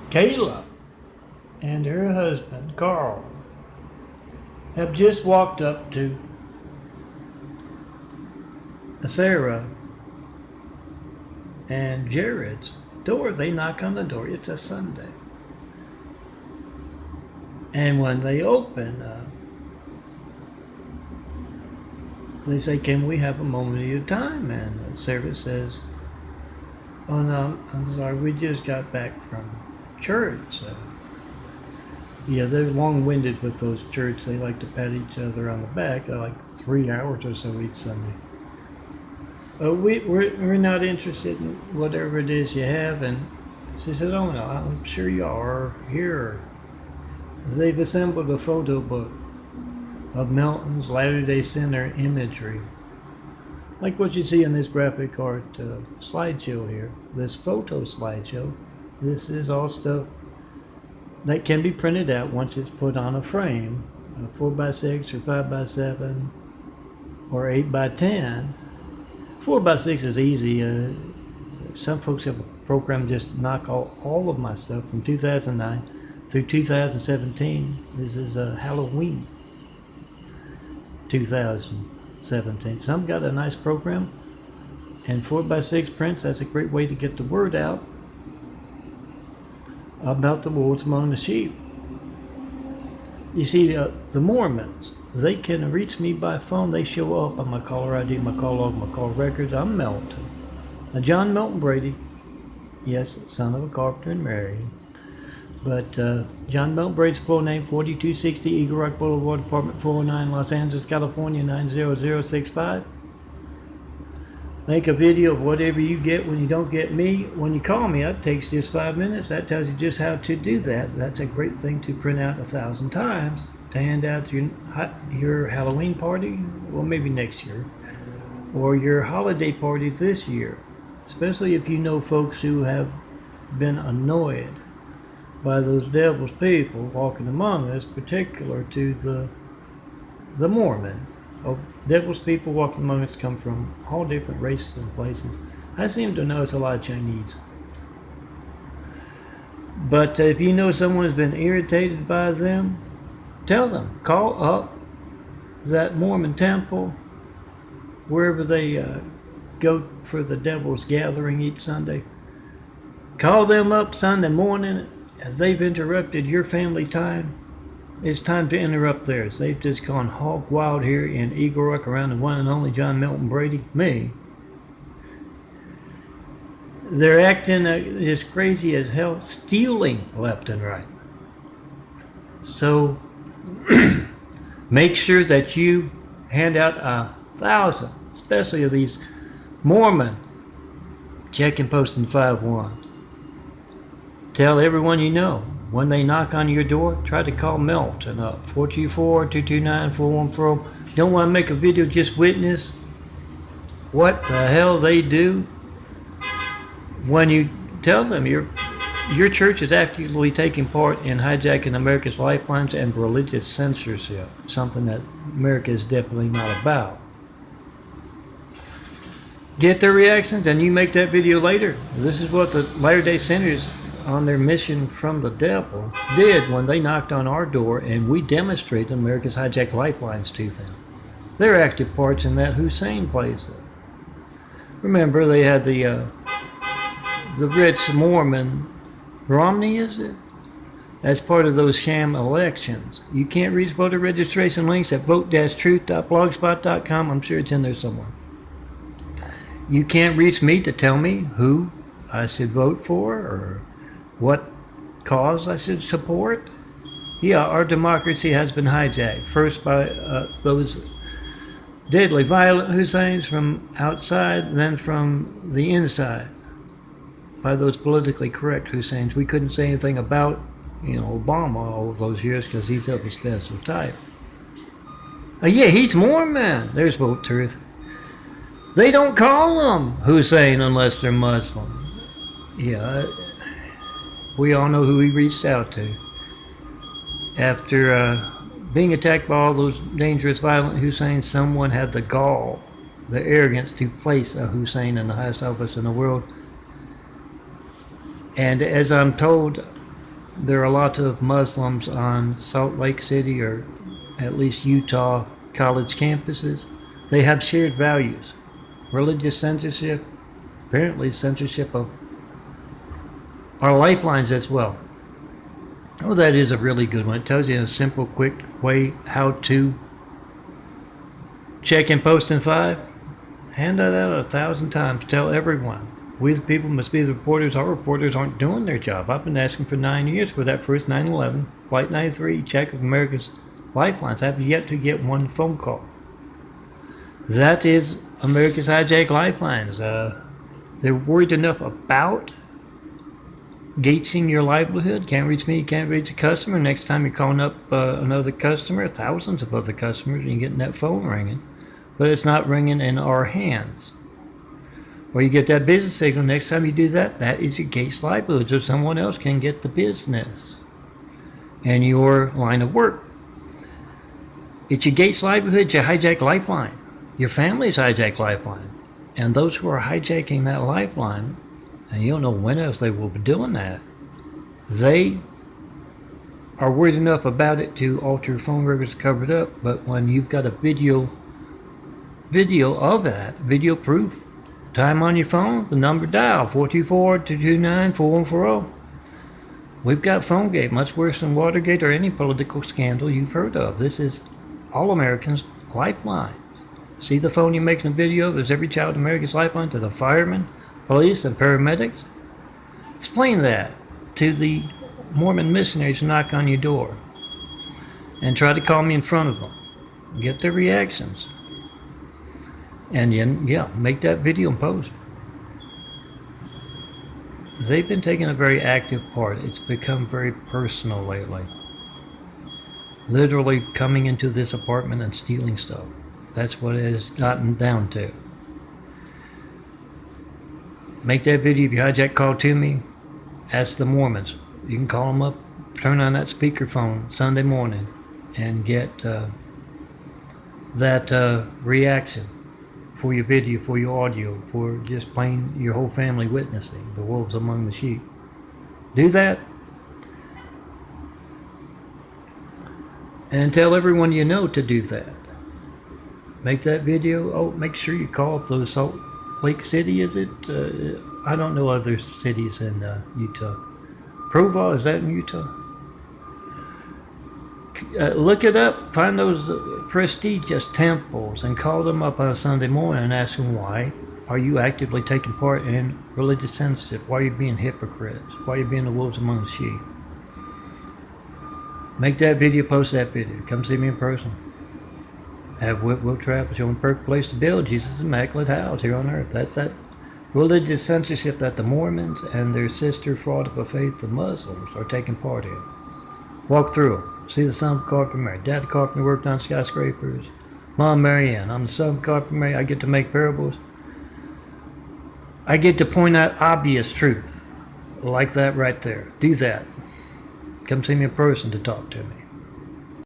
Kayla and her husband, Carl, have just walked up to Sarah and Jared's door. They knock on the door. It's a Sunday. And when they open, they say, "Can we have a moment of your time?" And Sarah says, "Oh no, I'm sorry, we just got back from church." Yeah, they're long-winded with those church. They like to pat each other on the back, like 3 hours or so each Sunday. We're not interested in whatever it is you have. And she said, "Oh no, I'm sure you are here." They've assembled a photo book of Melton's Latter-day Center imagery, like what you see in this graphic art slideshow here, this photo slideshow. This is all stuff that can be printed out once it's put on a frame, 4x6 or 5x7 or 8x10. 4x6 is easy. Some folks have a program just knock all of my stuff from 2009 through 2017. This is Halloween 2017. Some got a nice program, and 4x6 prints, that's a great way to get the word out about the wolves among the sheep. You see, the Mormons, they can reach me by phone. They show up on my caller ID, my call log, my call records. I'm Melton. Now, John Melton Brady, yes, son of a carpenter and Mary. But John Melton Brady's full name, 4260 Eagle Rock Boulevard, Apartment 409, Los Angeles, California, 90065. Make a video of whatever you get when you don't get me. When you call me, that takes just 5 minutes. That tells you just how to do that. That's a great thing to print out 1,000 times to hand out to your Halloween party, well, maybe next year, or your holiday parties this year, especially if you know folks who have been annoyed by those devil's people walking among us, particular to the Mormons. Oh, devil's people walking among us come from all different races and places. I seem to notice a lot of Chinese. But if you know someone has been irritated by them, tell them. Call up that Mormon temple, wherever they go for the devil's gathering each Sunday. Call them up Sunday morning. They've interrupted your family time. It's time to interrupt theirs. They've just gone hog wild here in Eagle Rock around the one and only John Melton Brady, me. They're acting just crazy as hell, stealing left and right. So make sure that you hand out 1,000, especially of these Mormon check and posting 5-1s. Tell everyone you know. When they knock on your door, try to call Melton up, 424-229-4140. Don't want to make a video, just witness what the hell they do when you tell them your church is actively taking part in hijacking America's lifelines and religious censorship, something that America is definitely not about. Get their reactions and you make that video later. This is what the Latter-day Centers on their mission from the devil did when they knocked on our door and we demonstrated America's hijacked lifelines to them. They're active parts in that Hussein plays it. Remember, they had the rich Mormon Romney, is it? As part of those sham elections. You can't reach voter registration links at vote-truth.blogspot.com. I'm sure it's in there somewhere. You can't reach me to tell me who I should vote for or what cause I should support. Yeah, our democracy has been hijacked. First by those deadly violent Husseins from outside, then from the inside by those politically correct Husseins. We couldn't say anything about, Obama all of those years because he's of a special type. Yeah, he's Mormon. There's Vote Truth. They don't call them Hussein unless they're Muslim. Yeah, we all know who he reached out to. After being attacked by all those dangerous, violent Husseins, someone had the gall, the arrogance to place a Hussein in the highest office in the world. And as I'm told, There are a lot of Muslims on Salt Lake City, or at least Utah college campuses. They have shared values. Religious censorship, apparently censorship of our lifelines as well. Oh, that is a really good one. It tells you in a simple, quick way how to check and post in 5. Hand that out 1,000 times. Tell everyone. We the people must be the reporters. Our reporters aren't doing their job. I've been asking for 9 years for that first 9/11, Flight 93 check of America's lifelines. I've yet to get one phone call. That is America's hijacked lifelines. They're worried enough about gauging your livelihood. Can't reach me, can't reach a customer. Next time you're calling up another customer, thousands of other customers, and you're getting that phone ringing, but it's not ringing in our hands. Or you get that business signal. Next time you do that, that is your gauged livelihood, so someone else can get the business and your line of work. It's your gauged livelihood, your hijacked lifeline. Your family's hijacked lifeline. And those who are hijacking that lifeline, and you don't know when else they will be doing that, they are worried enough about it to alter your phone records to cover it up. But when you've got a video of that, video proof, time on your phone, the number dial, 424-229-4140. We've got PhoneGate, much worse than Watergate or any political scandal you've heard of. This is all Americans' lifeline. See the phone you're making a video of is every child in America's lifeline to the firemen, police, and paramedics? Explain that to the Mormon missionaries who knock on your door and try to call me in front of them. Get their reactions. And yeah, make that video and post. They've been taking a very active part. It's become very personal lately. Literally coming into this apartment and stealing stuff. That's what it has gotten down to. Make that video. If you hijack, call to me. Ask the Mormons. You can call them up, turn on that speakerphone Sunday morning, and get that reaction for your video, for your audio, for just plain your whole family witnessing the wolves among the sheep. Do that. And tell everyone you know to do that. Make that video. Oh, make sure you call up those Salt Lake City, is it? I don't know other cities in Utah. Provo, is that in Utah? Look it up. Find those prestigious temples and call them up on a Sunday morning and ask them, why are you actively taking part in religious censorship? Why are you being hypocrites? Why are you being the wolves among the sheep? Make that video, post that video. Come see me in person. Have Will travel, show them a perfect place to build Jesus' immaculate house here on earth. That's that religious censorship that the Mormons and their sister fraud of faith, the Muslims, are taking part in. Walk through them. See the son of Carpenter Mary. Dad Carpenter worked on skyscrapers. Mom Marianne. I'm the son of Carpenter Mary. I get to make parables. I get to point out obvious truth. Like that right there. Do that. Come see me in person to talk to me.